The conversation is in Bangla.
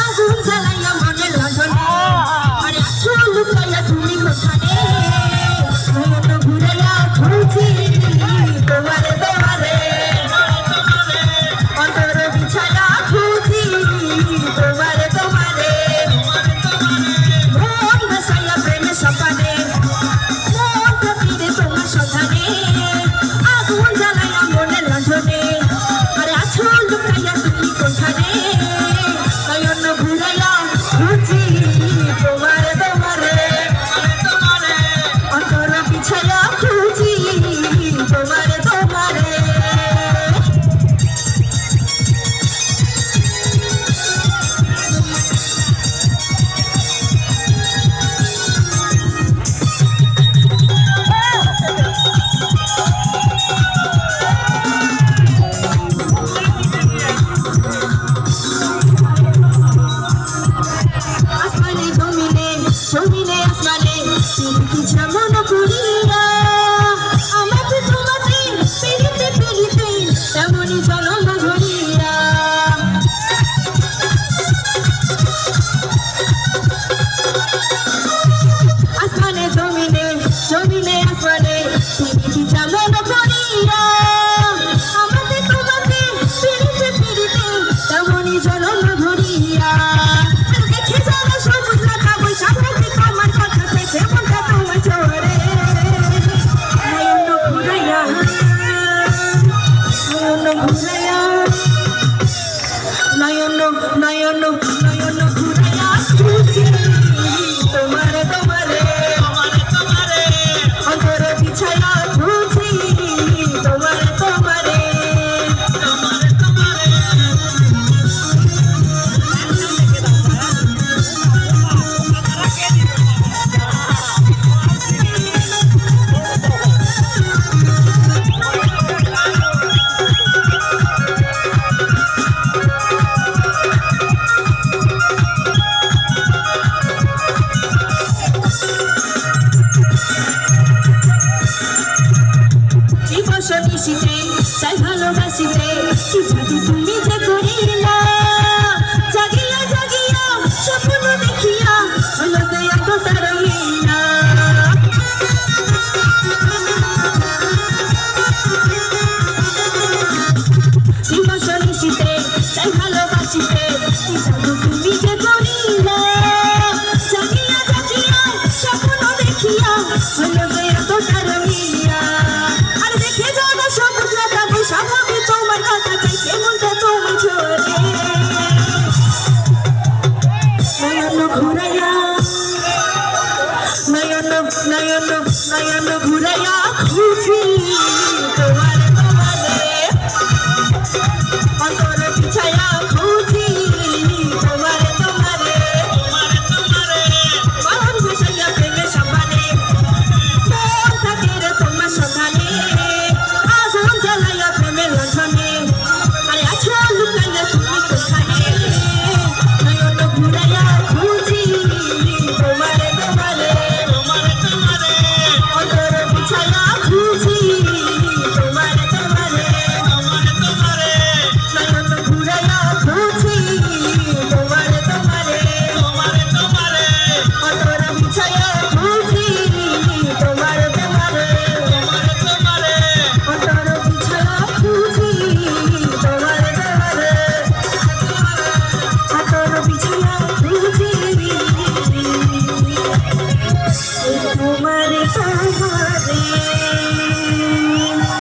আগুন জ্বালাইয়া মনের লণ্ঠনে আরে আসল লুকাইয়া তুমি কোথানে নয়ন ঘুরাইয়া খুঁজি তোমারে তোমারে অন্তর বিছায়া খুঁজি তোমারে তোমারে মন ভাসাইয়া প্রেমে সপানে মন থাকিরে তোমার সন্ধানে আগুন জ্বালাইয়া মনের লণ্ঠনে আরে আসল লুকাইয়া তুমি কোথানে নয়ন ঘুরাইয়া খুঁজি তোমারে তোমারে অন্তর বিছায়া খুঁজি তোমারে তোমারে আসমানে জমিনে জমিনে আসমানে তুমি যেমন করিয়া আমাকে তোমাকে পেরিতে পেরিতে তেমনই জনম ঘুরিয়া আসমানে জমিনে জমিনে আসমানে তুমি যেমন করিয়া আমাকে তোমাকে পেরিতে পেরিতে তেমনই জনম ঘুরিয়া দেখে যারা সবুজ রাখা বৈশাখ তোমার কথা চাইছে মনটা তোমার চোরে নয়ন ঘুরাইয়া নয়ন নয়ন নয়ন ঘুরাইয়া খুঁজি তোমারে তোমারে অন্তর বিছায়া খুঁজি তোমারে তোমারে দিবস নিশিতে চাই ভালোবাসিতে কি জাদু তুমি যে করিলা জাগিয়া জাগিয়া স্বপ্ন দেখিয়া হলো যে এত তারইনা দিবস নিশিতে চাই ভালোবাসিতে কি জাদু তুমি যে করিলা জাগিয়া জাগিয়া স্বপ্ন দেখিয়া হলো যে এত তারইনা স্বভাবে তোমার কথা চাইছে মনটা তোমার ঝরে নয়ন ঘুরাইয়া নয়ন নয়ন নয়ন ঘুরাইয়া খুঁজি তোমারে তোমারে অন্তর বিছায়া খুঁজি তোমারে তোমারে মন ভাসাইয়া প্রেমে সপানে মন থাকিরে তোমার সন্ধানে আগুন জ্বালাইয়া প্রেমের লণ্ঠনে আরে আসল লুকাইয়া তুমি কোথানে নয়ন ঘুরাইয়া খুঁজি তোমারে তোমারে অন্তর বিছায়া খুঁজি তোমারে তোমারে নয়ন ঘুরাইয়া খুঁজি তোমারে তোমারে অন্তর বিছায়া খুঁজি তোমারে তোমারে অন্তর বিছায়া খুঁজি তোমারে তোমারে অন্তর বিছায়া খুঁজি তোমারে তোমারে